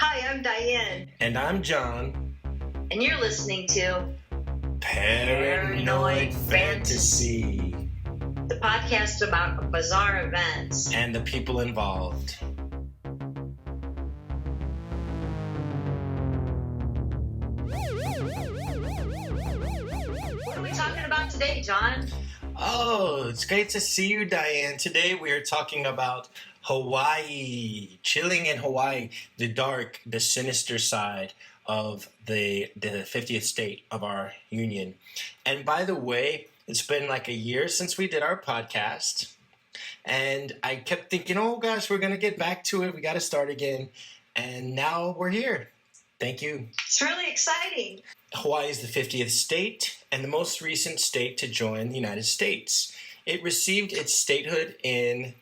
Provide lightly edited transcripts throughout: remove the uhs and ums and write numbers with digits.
Hi, I'm Diane. And I'm John. And you're listening to Paranoid Fantasy, the podcast about bizarre events and the people involved. What are we talking about today, John? Oh, it's great to see you, Diane. Today we are talking about Hawaii, chilling in Hawaii, the dark, the sinister side of the 50th state of our union. And by the way, it's been like a year since we did our podcast. And I kept thinking, oh gosh, we're going to get back to it. We got to start again. And now we're here. Thank you. It's really exciting. Hawaii is the 50th state and the most recent state to join the United States. It received its statehood in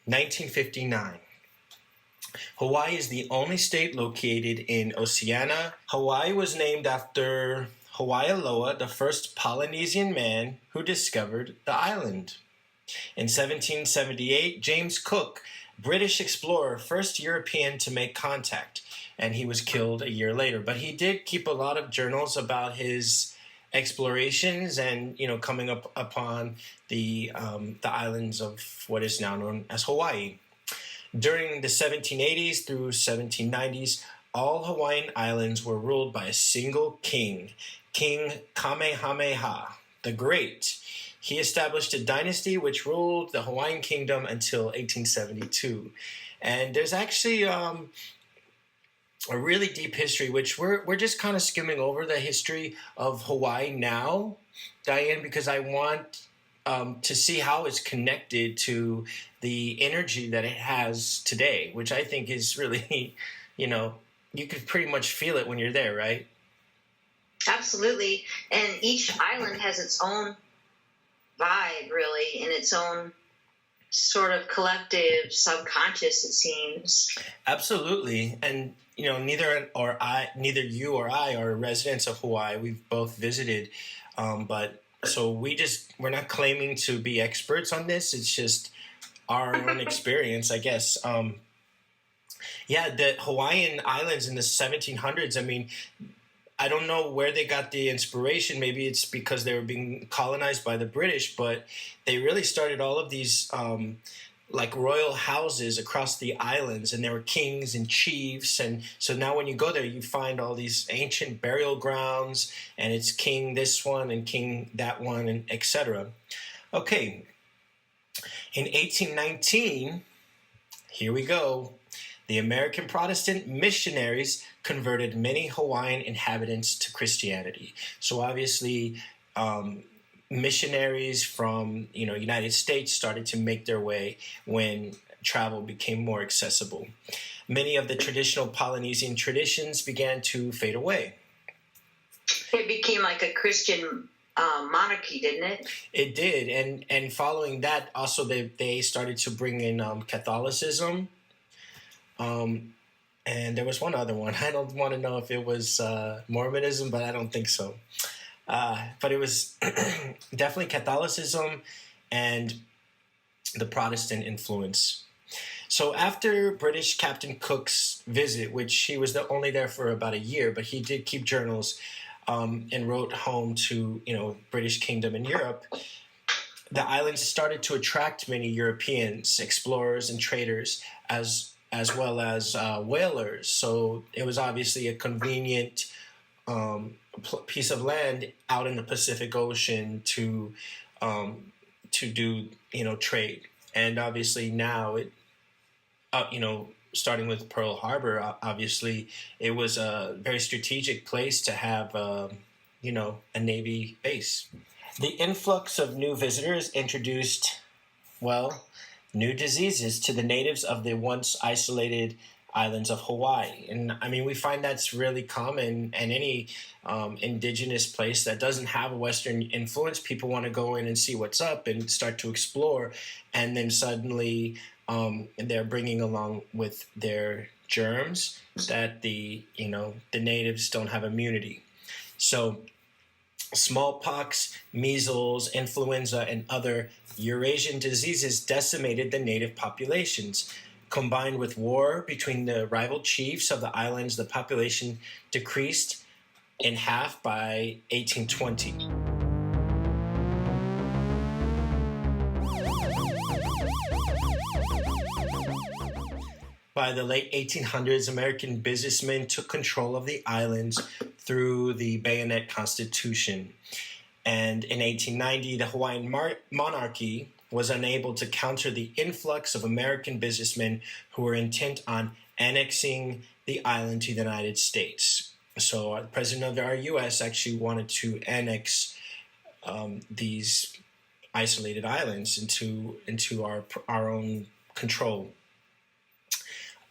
1959. Hawaii is the only state located in Oceania. Hawaii was named after Hawaiian, the first Polynesian man who discovered the island. In 1778, James Cook, British explorer, first European to make contact, and he was killed a year later. But he did keep a lot of journals about his explorations and, coming up upon the islands of what is now known as Hawaii. During the 1780s through 1790s, all Hawaiian islands were ruled by a single king, King Kamehameha the Great. He established a dynasty which ruled the Hawaiian kingdom until 1872. And there's actually a really deep history, which we're just kind of skimming over the history of Hawaii now, Diane, because I want to see how it's connected to the energy that it has today, which I think is really, you could pretty much feel it when you're there, right? Absolutely. And each island has its own vibe, really, and its own sort of collective subconscious, it seems. Absolutely. And neither you or I are residents of Hawaii. We've both visited, but so we're not claiming to be experts on this. It's just our own experience, I guess. The Hawaiian islands in the 1700s, I mean, I don't know where they got the inspiration. Maybe it's because they were being colonized by the British, but they really started all of these like royal houses across the islands, and there were kings and chiefs. And so now when you go there, you find all these ancient burial grounds, and it's king this one and king that one, and etc. Okay. In 1819, here we go. The American Protestant missionaries converted many Hawaiian inhabitants to Christianity. So obviously, missionaries from United States started to make their way when travel became more accessible. Many of the traditional Polynesian traditions began to fade away. It became like a Christian monarchy, didn't it? It did, and following that, also they started to bring in Catholicism. And there was one other one. I don't want to know if it was Mormonism, but I don't think so. But it was definitely Catholicism and the Protestant influence. So after British Captain Cook's visit, which he was only there for about a year, but he did keep journals and wrote home to British Kingdom in Europe, the islands started to attract many Europeans, explorers, and traders, as well as whalers. So it was obviously a convenient piece of land out in the Pacific Ocean to do trade. And obviously now it starting with Pearl Harbor, obviously it was a very strategic place to have a Navy base. The influx of new visitors introduced new diseases to the natives of the once isolated islands of Hawaii. And I mean, we find that's really common in any indigenous place that doesn't have a Western influence. People want to go in and see what's up and start to explore. And then suddenly they're bringing along with their germs that the natives don't have immunity. So smallpox, measles, influenza, and other Eurasian diseases decimated the native populations, Combined with war between the rival chiefs of the islands, the population decreased in half by 1820. By the late 1800s, American businessmen took control of the islands through the Bayonet Constitution. And in 1890, the Hawaiian monarchy was unable to counter the influx of American businessmen who were intent on annexing the island to the United States. So the president of our U.S. actually wanted to annex these isolated islands into our own control.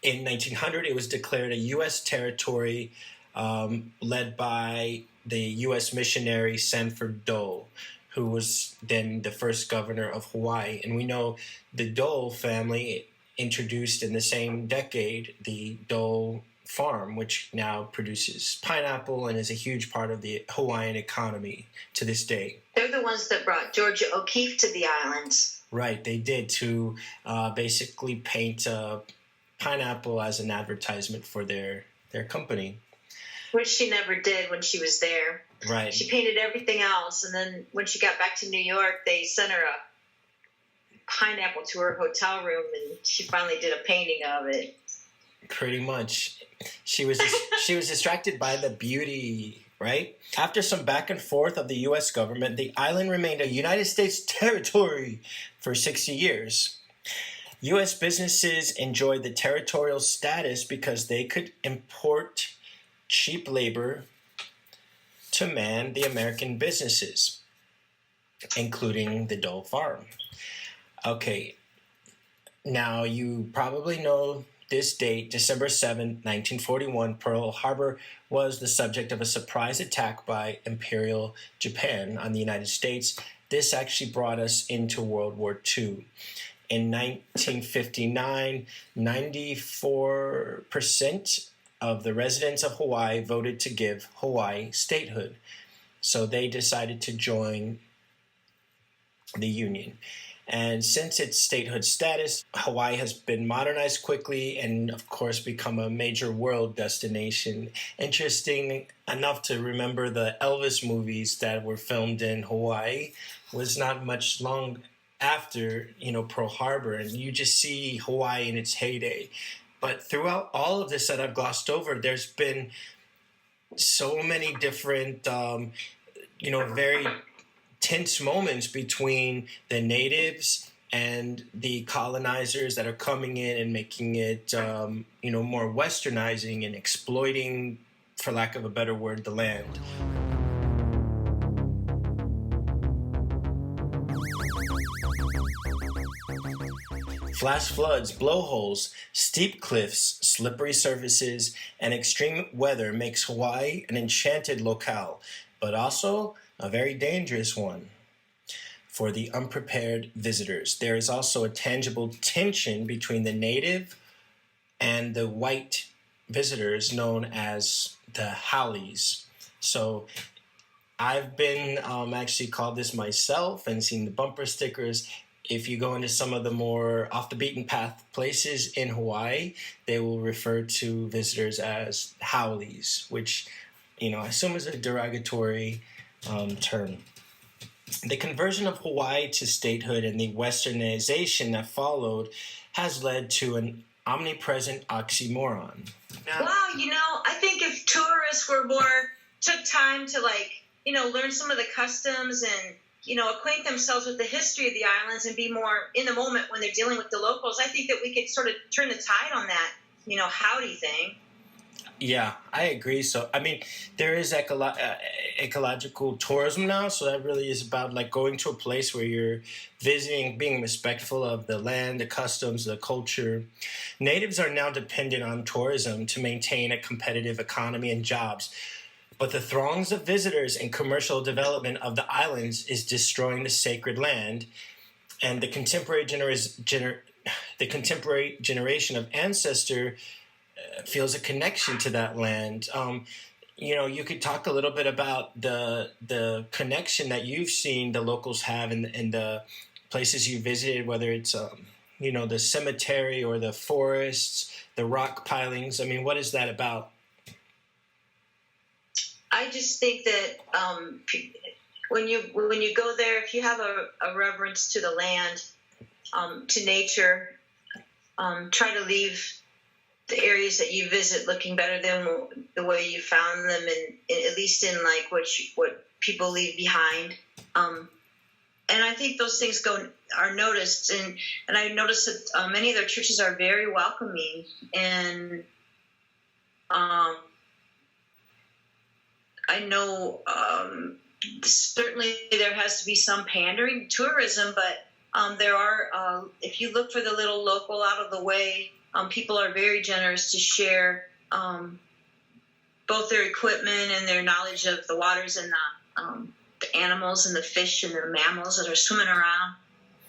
In 1900, it was declared a U.S. territory led by the U.S. missionary Sanford Dole, who was then the first governor of Hawaii. And we know the Dole family introduced in the same decade the Dole farm, which now produces pineapple and is a huge part of the Hawaiian economy to this day. They're the ones that brought Georgia O'Keeffe to the islands. Right, they did, to basically paint pineapple as an advertisement for their company. Which she never did when she was there. Right. She painted everything else, and then when she got back to New York, they sent her a pineapple to her hotel room, and she finally did a painting of it. Pretty much. She was distracted by the beauty, right? After some back and forth of the U.S. government, the island remained a United States territory for 60 years. U.S. businesses enjoyed the territorial status because they could import cheap labor to man the American businesses, including the Dole farm. Okay, now you probably know this date, December 7, 1941, Pearl Harbor was the subject of a surprise attack by Imperial Japan on the United States. This actually brought us into World War II. In 1959, 94% of the residents of Hawaii voted to give Hawaii statehood. So they decided to join the Union. And since its statehood status, Hawaii has been modernized quickly and, of course, become a major world destination. Interesting enough to remember the Elvis movies that were filmed in Hawaii was not much long after, Pearl Harbor. And you just see Hawaii in its heyday. But throughout all of this that I've glossed over, there's been so many different, very tense moments between the natives and the colonizers that are coming in and making it, more westernizing and exploiting, for lack of a better word, the land. Flash floods, blowholes, steep cliffs, slippery surfaces, and extreme weather makes Hawaii an enchanted locale, but also a very dangerous one for the unprepared visitors. There is also a tangible tension between the native and the white visitors known as the haoles. So I've been actually called this myself and seen the bumper stickers. If you go into some of the more off the beaten path places in Hawaii, they will refer to visitors as haoles, which, I assume is a derogatory term. The conversion of Hawaii to statehood and the westernization that followed has led to an omnipresent oxymoron. Wow, I think if tourists took time to learn some of the customs and acquaint themselves with the history of the islands and be more in the moment when they're dealing with the locals, I think that we could sort of turn the tide on that, howdy thing. Yeah, I agree. So, there is ecological tourism now. So that really is about going to a place where you're visiting, being respectful of the land, the customs, the culture. Natives are now dependent on tourism to maintain a competitive economy and jobs. But the throngs of visitors and commercial development of the islands is destroying the sacred land, and the contemporary generation of ancestor feels a connection to that land. You could talk a little bit about the connection that you've seen the locals have in the places you visited, whether it's the cemetery or the forests, the rock pilings. I mean, what is that about? I just think that when you go there, if you have a reverence to the land, to nature, try to leave the areas that you visit looking better than the way you found them, and at least in like what people leave behind. And I think those things are noticed, and I noticed that many of their churches are very welcoming, and I know certainly there has to be some pandering to tourism, but there are, if you look for the little local out of the way, people are very generous to share both their equipment and their knowledge of the waters and the animals and the fish and the mammals that are swimming around.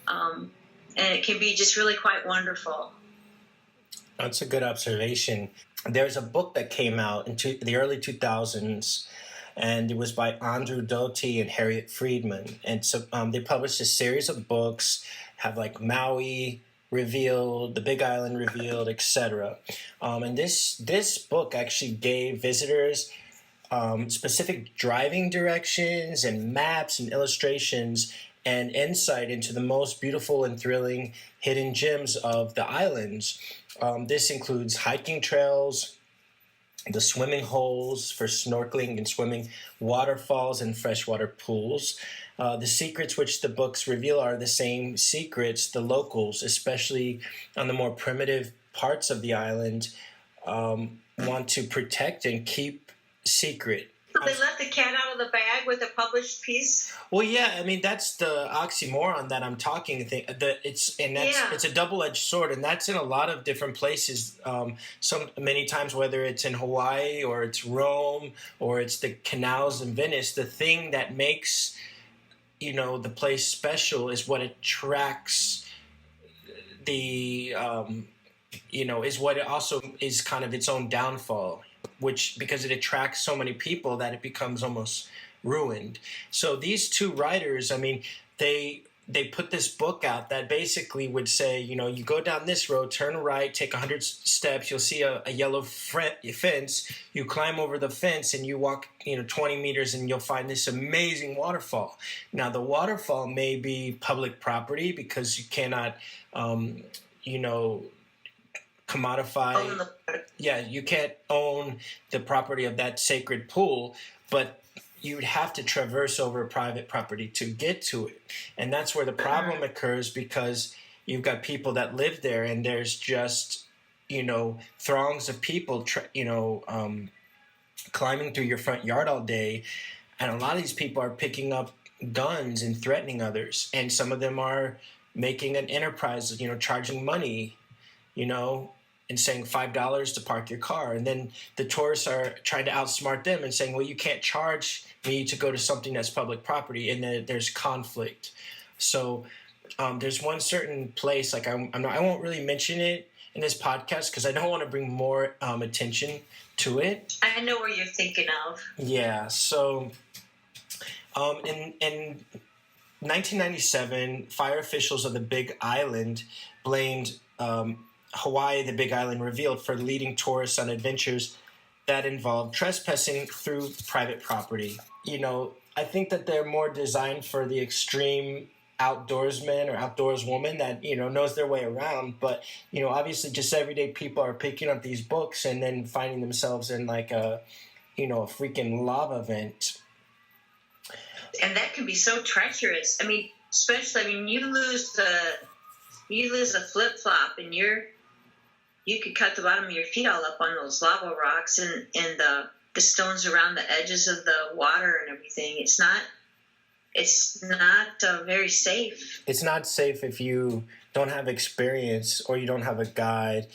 And it can be just really quite wonderful. That's a good observation. There's a book that came out in the early 2000s, and it was by Andrew Doty and Harriet Friedman. And so they published a series of books, have like Maui revealed, the Big Island revealed, etc. And this book actually gave visitors specific driving directions and maps and illustrations and insight into the most beautiful and thrilling hidden gems of the islands. This includes hiking trails, the swimming holes for snorkeling and swimming, waterfalls and freshwater pools. The secrets which the books reveal are the same secrets the locals, especially on the more primitive parts of the island, want to protect and keep secret. So they let the cat out of the bag with a published piece? Well, yeah, I mean, that's the oxymoron that I'm talking. It's a double-edged sword, and that's in a lot of different places. Many times, whether it's in Hawaii or it's Rome or it's the canals in Venice, the thing that makes the place special is what attracts is what it also is kind of its own downfall, because it attracts so many people that it becomes almost ruined. So these two writers, I mean, they put this book out that basically would say, you go down this road, turn right, take 100 steps, you'll see a yellow fence. You climb over the fence and you walk, 20 meters and you'll find this amazing waterfall. Now, the waterfall may be public property because you cannot, commodify. Yeah, you can't own the property of that sacred pool, but you would have to traverse over private property to get to it. And that's where the problem occurs, because you've got people that live there and there's just, throngs of people, climbing through your front yard all day. And a lot of these people are picking up guns and threatening others. And some of them are making an enterprise, charging money, and saying $5 to park your car. And then the tourists are trying to outsmart them and saying, well, you can't charge me to go to something that's public property. And then there's conflict. So there's one certain place, like I won't really mention it in this podcast because I don't want to bring more attention to it. I know where you're thinking of. Yeah. So in 1997, fire officials of the Big Island blamed Hawaii, the Big Island revealed, for leading tourists on adventures that involve trespassing through private property. I think that they're more designed for the extreme outdoorsman or outdoorswoman that, knows their way around. But, obviously just everyday people are picking up these books and then finding themselves in like a freaking lava vent. And that can be so treacherous. I mean, especially, you lose a flip-flop and you could cut the bottom of your feet all up on those lava rocks and the stones around the edges of the water and everything. It's not very safe. It's not safe if you don't have experience or you don't have a guide.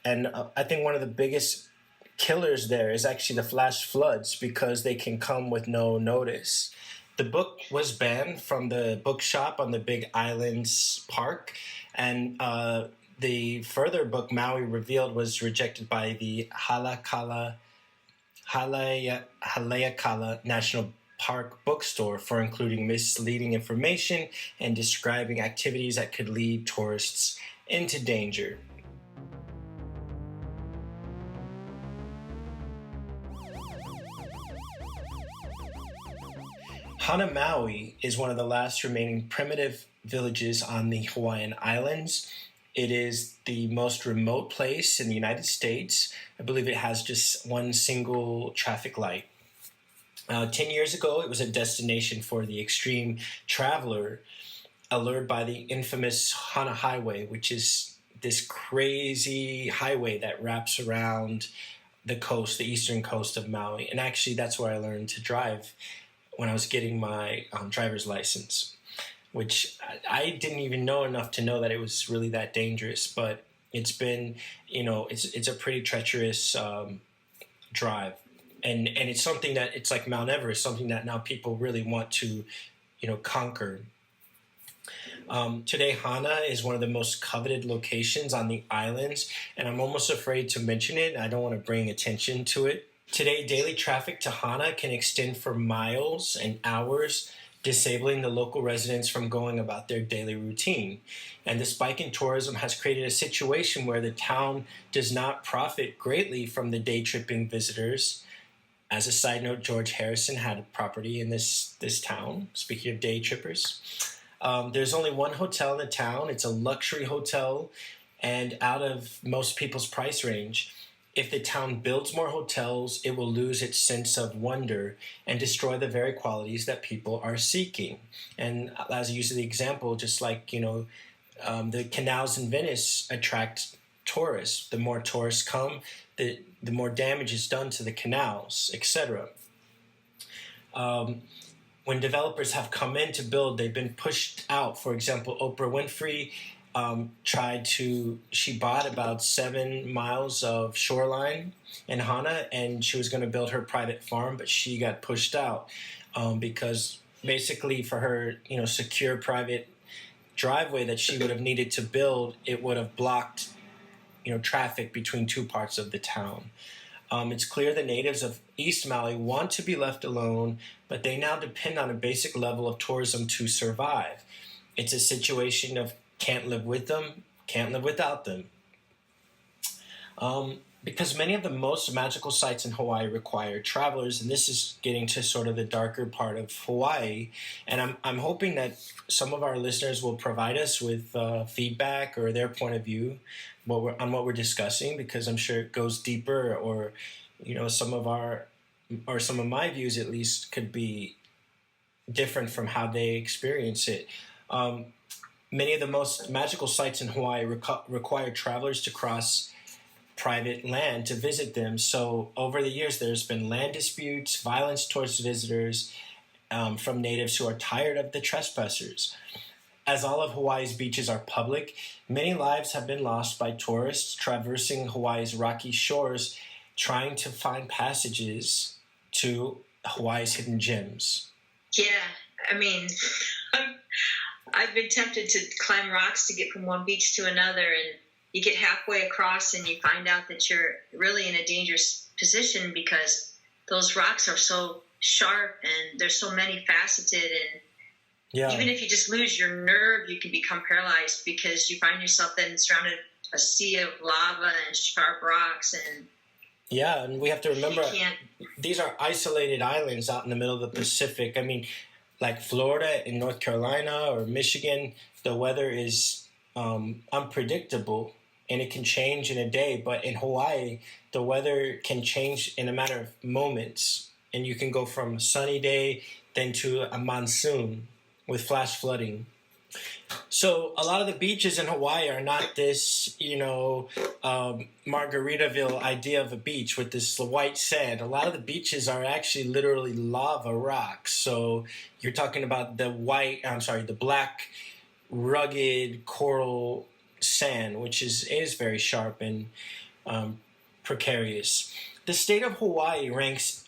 And I think one of the biggest killers there is actually the flash floods, because they can come with no notice. The book was banned from the bookshop on the Big Islands Park, and the further book, Maui Revealed, was rejected by the Haleakala National Park bookstore for including misleading information and describing activities that could lead tourists into danger. Hana Maui is one of the last remaining primitive villages on the Hawaiian Islands. It is the most remote place in the United States. I believe it has just one single traffic light. 10 years ago, it was a destination for the extreme traveler, allured by the infamous Hana Highway, which is this crazy highway that wraps around the coast, the eastern coast of Maui. And actually, that's where I learned to drive when I was getting my driver's license, which I didn't even know enough to know that it was really that dangerous. But it's been, it's a pretty treacherous drive. And it's something that, it's like Mount Everest, something that now people really want to, conquer. Today, Hana is one of the most coveted locations on the islands, and I'm almost afraid to mention it. I don't want to bring attention to it. Today, daily traffic to Hana can extend for miles and hours, disabling the local residents from going about their daily routine. And the spike in tourism has created a situation where the town does not profit greatly from the day-tripping visitors. As a side note, George Harrison had a property in this town, speaking of day trippers. There's only one hotel in the town. It's a luxury hotel, and out of most people's price range. If the town builds more hotels, it will lose its sense of wonder and destroy the very qualities that people are seeking. And as I use the example, just like, the canals in Venice attract tourists. The more tourists come, the more damage is done to the canals, etc. When developers have come in to build, they've been pushed out. For example, Oprah Winfrey she bought about 7 miles of shoreline in Hana, and she was going to build her private farm, but she got pushed out because basically for her, secure private driveway that she would have needed to build, it would have blocked, traffic between two parts of the town. It's clear the natives of East Maui want to be left alone, but they now depend on a basic level of tourism to survive. It's a situation of can't live with them, can't live without them. Because many of the most magical sites in Hawaii require travelers, and this is getting to sort of the darker part of Hawaii, and I'm hoping that some of our listeners will provide us with feedback or their point of view on what we're discussing, because I'm sure it goes deeper, or some of my views at least could be different from how they experience it. Many of the most magical sites in Hawaii require travelers to cross private land to visit them. So over the years, there's been land disputes, violence towards visitors from natives who are tired of the trespassers. As all of Hawaii's beaches are public, many lives have been lost by tourists traversing Hawaii's rocky shores, trying to find passages to Hawaii's hidden gems. Yeah, I mean, I've been tempted to climb rocks to get from one beach to another, and you get halfway across and you find out that you're really in a dangerous position because those rocks are so sharp and they're so many faceted, and even if you just lose your nerve, you can become paralyzed because you find yourself then surrounded a sea of lava and sharp rocks. And and we have to remember these are isolated islands out in the middle of the Pacific. I mean, like Florida and North Carolina or Michigan, the weather is unpredictable and it can change in a day. But in Hawaii, the weather can change in a matter of moments. And you can go from a sunny day then to a monsoon with flash flooding. So a lot of the beaches in Hawaii are not this, Margaritaville idea of a beach with this white sand. A lot of the beaches are actually literally lava rocks. So you're talking about the black, rugged coral sand, which is very sharp and precarious. The state of Hawaii ranks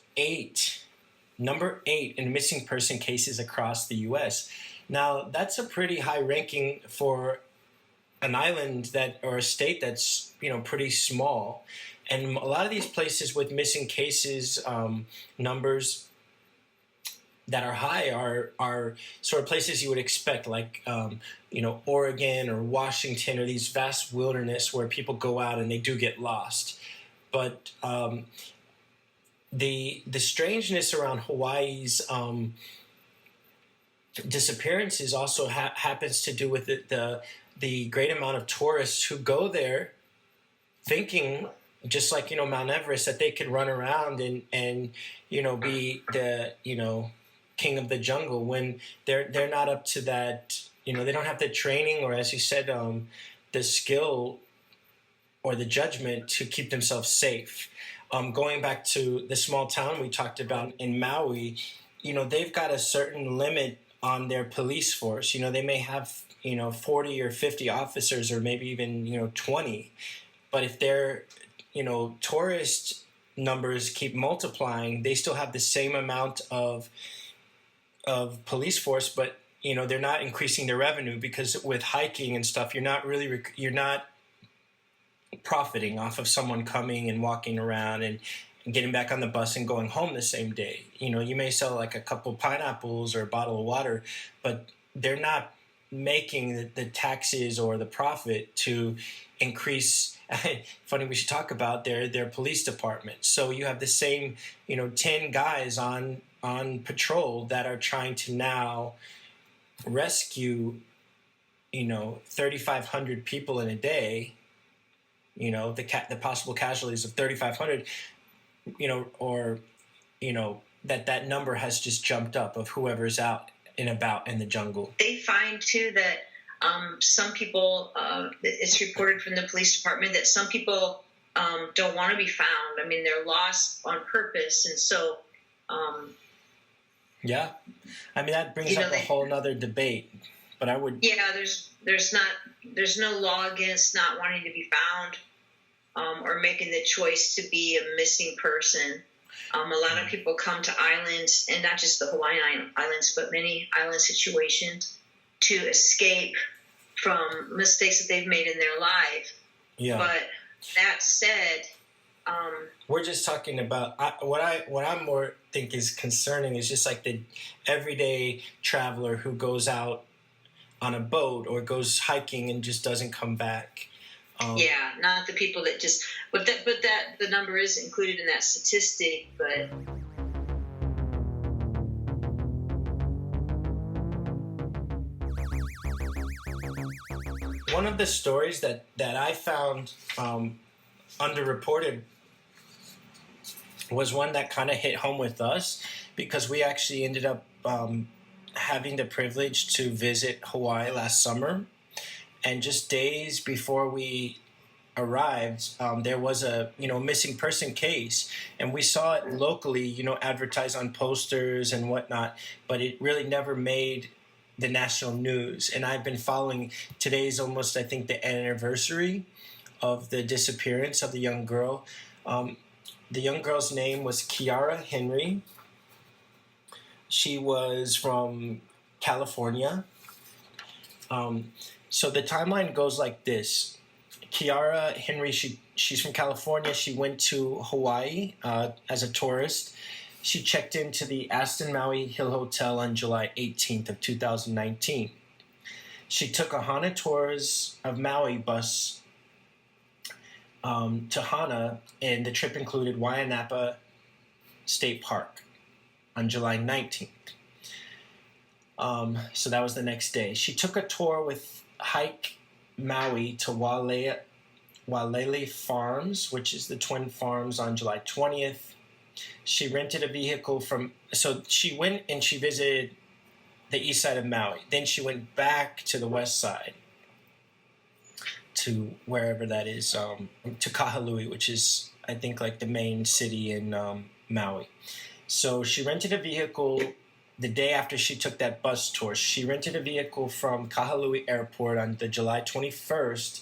number 8 in missing person cases across the U.S. Now, that's a pretty high ranking for an island or a state that's, pretty small. And a lot of these places with missing cases numbers, that are high are sort of places you would expect, like Oregon or Washington, or these vast wilderness where people go out and they do get lost. But the strangeness around Hawaii's disappearances also happens to do with the great amount of tourists who go there thinking, just like Mount Everest, that they could run around and be the king of the jungle, when they're not up to that. They don't have the training, or as you said, the skill or the judgment to keep themselves safe. Going back to the small town we talked about in Maui, they've got a certain limit on their police force. They may have 40 or 50 officers, or maybe even 20, but if their tourist numbers keep multiplying, they still have the same amount of police force, but they're not increasing their revenue, because with hiking and stuff, you're not profiting off of someone coming and walking around and getting back on the bus and going home the same day. You may sell like a couple pineapples or a bottle of water, but they're not making the taxes or the profit to increase. Funny, we should talk about their police department. So you have the same 10 guys on patrol that are trying to now rescue 3,500 people in a day, the possible casualties of 3,500, or that number has just jumped up, of whoever's out and about in the jungle. They find too that some people, it's reported from the police department that some people don't want to be found. I mean, they're lost on purpose, and so yeah, I mean, that brings up a whole nother debate. But I would, there's no law against not wanting to be found, or making the choice to be a missing person. A lot of people come to islands, and not just the Hawaiian Islands, but many island situations, to escape from mistakes that they've made in their life. Yeah. But that said, we're just talking about what I'm more think is concerning is just like the everyday traveler who goes out on a boat or goes hiking and just doesn't come back. Not the people that just, but that the number is included in that statistic, but. One of the stories that I found underreported was one that kind of hit home with us, because we actually ended up having the privilege to visit Hawaii last summer. And just days before we arrived, there was a missing person case, and we saw it locally, advertised on posters and whatnot, but it really never made the national news. And I've been following. Today's almost, I think, the anniversary of the disappearance of the young girl. The young girl's name was Kiara Henry. She was from California. So the timeline goes like this. Kiara Henry, she's from California. She went to Hawaii as a tourist. She checked into the Aston Maui Hill Hotel on July 18th of 2019. She took a Hana Tours of Maui bus to Hana, and the trip included Waianapa State Park on July 19th. So that was the next day. She took a tour with Hike Maui to Walele Farms, which is the Twin Farms, on July 20th. She rented a vehicle so she went and she visited the east side of Maui. Then she went back to the west side, to wherever that is, to Kahului, which is, I think, like the main city in Maui. So she rented a vehicle the day after she took that bus tour. She rented a vehicle from Kahului Airport on the July 21st,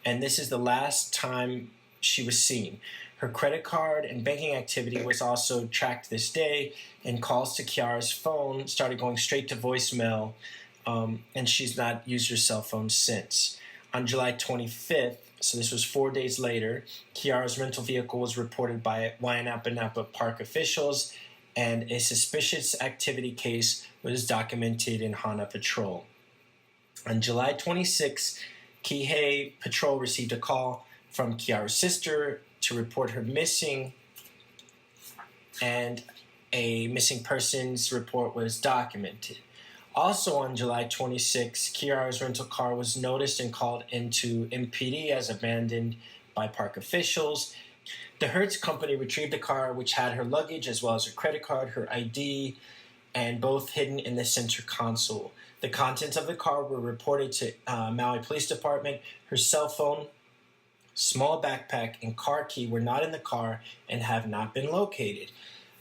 and this is the last time she was seen. Her credit card and banking activity was also tracked this day, and calls to Kiara's phone started going straight to voicemail, and she's not used her cell phone since. On July 25th, so this was 4 days later, Kiara's rental vehicle was reported by Waianapa Park officials, and a suspicious activity case was documented in Hana Patrol. On July 26, Kihei Patrol received a call from Kiara's sister to report her missing, and a missing persons report was documented. Also on July 26, Kiara's rental car was noticed and called into MPD as abandoned by park officials. The Hertz company retrieved the car, which had her luggage as well as her credit card, her ID, and both hidden in the center console. The contents of the car were reported to Maui Police Department. Her cell phone, small backpack, and car key were not in the car and have not been located.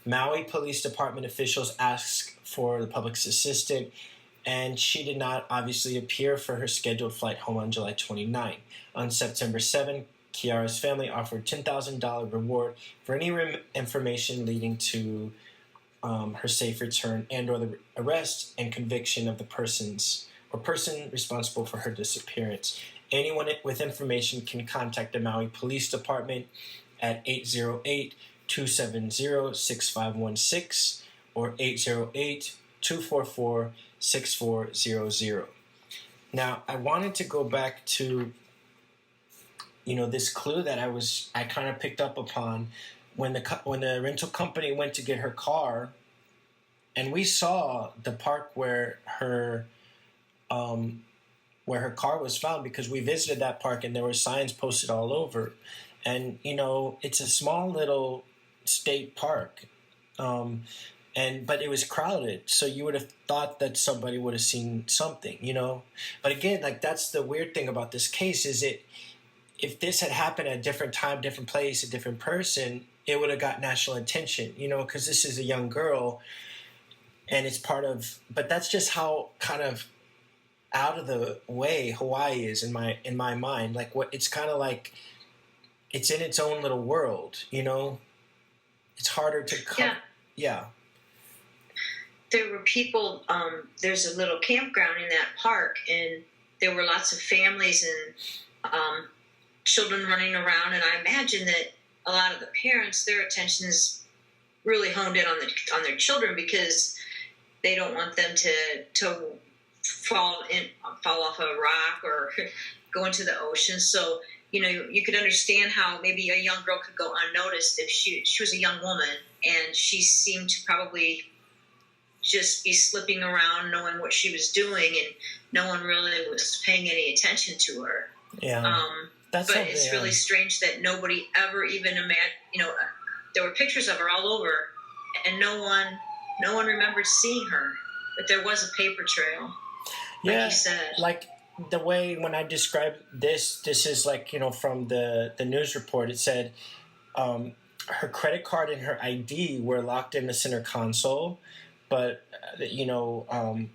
Maui Police Department officials asked for the public's assistance, and she did not obviously appear for her scheduled flight home on July 29. On September 7, Kiara's family offered $10,000 reward for any information leading to her safe return and or the arrest and conviction of the person responsible for her disappearance. Anyone with information can contact the Maui Police Department at 808-270-6516 or 808-244-6400. Now, I wanted to go back to, this clue that I kind of picked up upon when the rental company went to get her car, and we saw the park where her car was found, because we visited that park and there were signs posted all over. And it's a small little state park, but it was crowded, so you would have thought that somebody would have seen something, But again, that's the weird thing about this case, is if this had happened at a different time, different place, a different person, it would have got national attention, because this is a young girl, and it's but that's just how kind of out of the way Hawaii is in my mind. It's kind of like it's in its own little world, It's harder to yeah. There were people. There's a little campground in that park, and there were lots of families and children running around. And I imagine that a lot of the parents, their attention is really honed in on their children, because they don't want them to fall off a rock or go into the ocean. So you could understand how maybe a young girl could go unnoticed if she was a young woman, and she seemed to probably just be slipping around, knowing what she was doing, and no one really was paying any attention to her. Yeah. But it's really strange that nobody ever even imagined. There were pictures of her all over, and no one remembered seeing her. But there was a paper trail, like you said. Like the way when I described this is from the news report. It said her credit card and her ID were locked in the center console, but her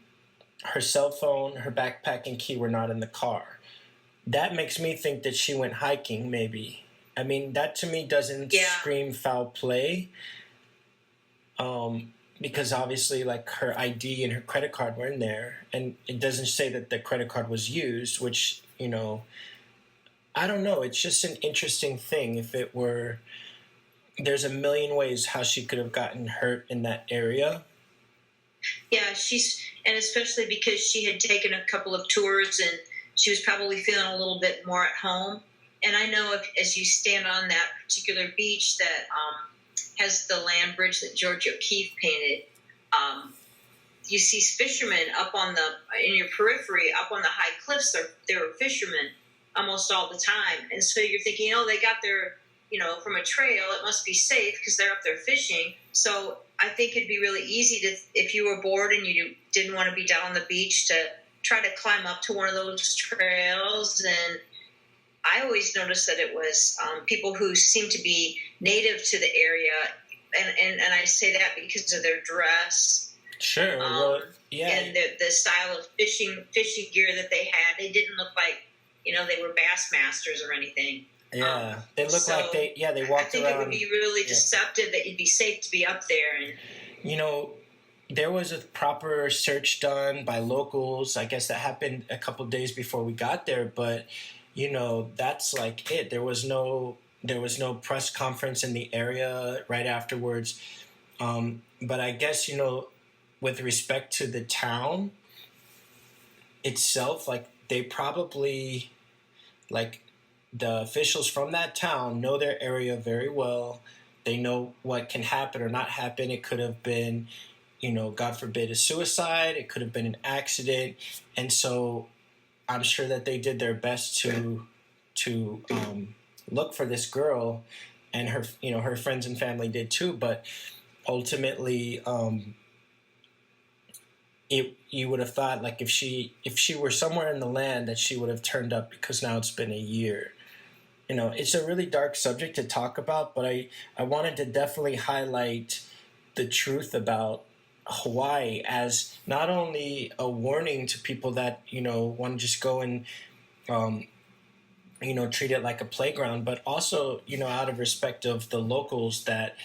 cell phone, her backpack, and key were not in the car. That makes me think that she went hiking, maybe. I mean, that to me doesn't scream foul play. Because obviously, her ID and her credit card were in there, and it doesn't say that the credit card was used, which, I don't know. It's just an interesting thing. If it were, there's a million ways how she could have gotten hurt in that area. Yeah, and especially because she had taken a couple of tours, and she was probably feeling a little bit more at home. And I know as you stand on that particular beach that has the land bridge that George O'Keeffe painted, you see fishermen in your periphery, up on the high cliffs. There were fishermen almost all the time. And so you're thinking, they got their, from a trail, it must be safe because they're up there fishing. So I think it'd be really easy if you were bored and you didn't want to be down on the beach, to try to climb up to one of those trails. And I always noticed that it was people who seemed to be native to the area, and I say that because of their dress. Sure. And the style of fishing gear that they had. They didn't look like, they were bassmasters or anything. Yeah, they look like they walked around. I think it would be really deceptive that you'd be safe to be up there. And there was a proper search done by locals. I guess that happened a couple of days before we got there, but that's it. There was no press conference in the area right afterwards. But I guess, with respect to the town itself, like they probably, like the officials from that town know their area very well. They know what can happen or not happen. It could have been, God forbid, a suicide. It could have been an accident. And so I'm sure that they did their best to look for this girl, and her friends and family did too. But ultimately, you would have thought, like, if she were somewhere in the land, that she would have turned up, because now it's been a year. It's a really dark subject to talk about, but I wanted to definitely highlight the truth about Hawaii as not only a warning to people that, want to just go and, treat it like a playground, but also, out of respect of the locals that,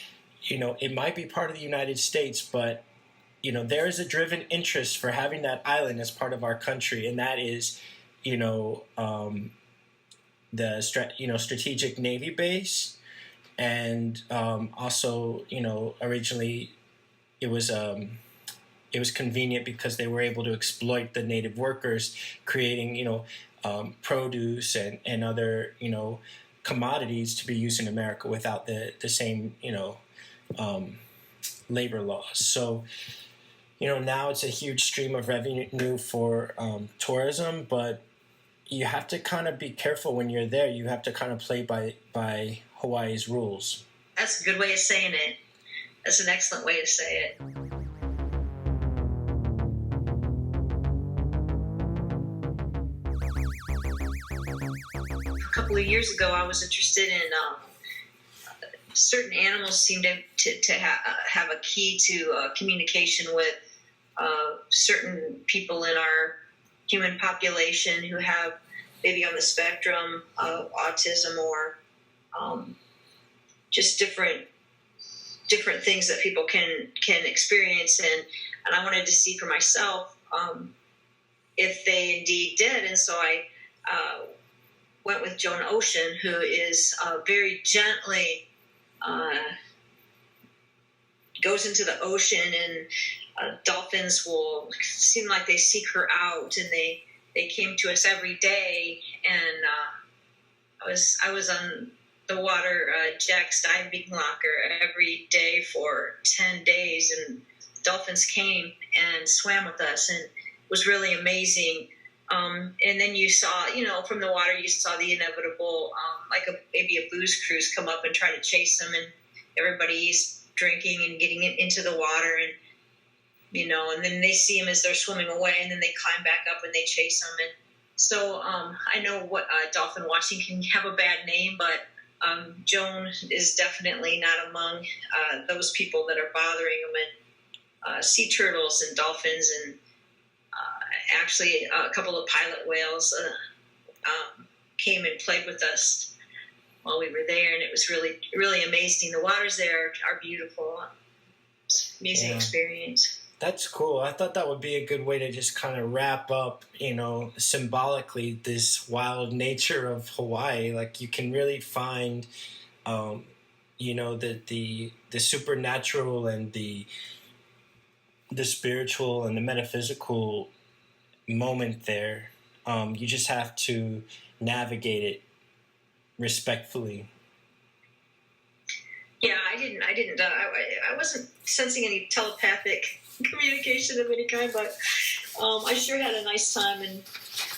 it might be part of the United States, but, there is a driven interest for having that island as part of our country, and that is, the strategic Navy base, and also originally it was convenient because they were able to exploit the native workers, creating produce and other commodities to be used in America without the same labor laws. So now it's a huge stream of revenue for tourism, but you have to kind of be careful when you're there. You have to kind of play by Hawaii's rules. That's a good way of saying it. That's an excellent way to say it. A couple of years ago, I was interested in certain animals seem to have a key to communication with certain people in our human population who have maybe on the spectrum of autism or just different things that people can experience, and I wanted to see for myself if they indeed did. And so I went with Joan Ocean, who is very gently goes into the ocean, and dolphins will seem like they seek her out, and they came to us every day. And I was on the water, Jack's diving locker, every day for 10 days, and dolphins came and swam with us, and it was really amazing. And then you saw, from the water, you saw the inevitable, maybe a booze cruise come up and try to chase them, and everybody's drinking and getting into the water, and and then they see them as they're swimming away, and then they climb back up and they chase them. And so I know what dolphin watching can have a bad name, but Joan is definitely not among those people that are bothering them. And sea turtles and dolphins, and actually a couple of pilot whales came and played with us while we were there, and it was really, really amazing. The waters there are beautiful. It's an amazing experience. That's cool. I thought that would be a good way to just kind of wrap up, symbolically this wild nature of Hawaii. Like, you can really find, the supernatural and the spiritual and the metaphysical moment there. You just have to navigate it respectfully. Yeah, I wasn't sensing any telepathic communication of any kind, but I sure had a nice time, and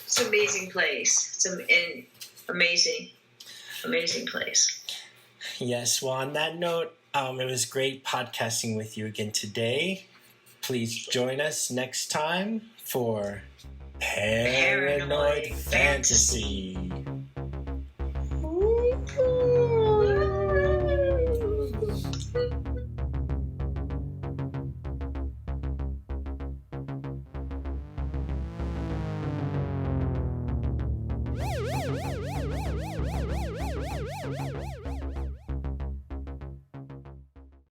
it's an amazing place. It's an amazing place. Yes, well, on that note, it was great podcasting with you again today. Please join us next time for Paranoid Fantasy.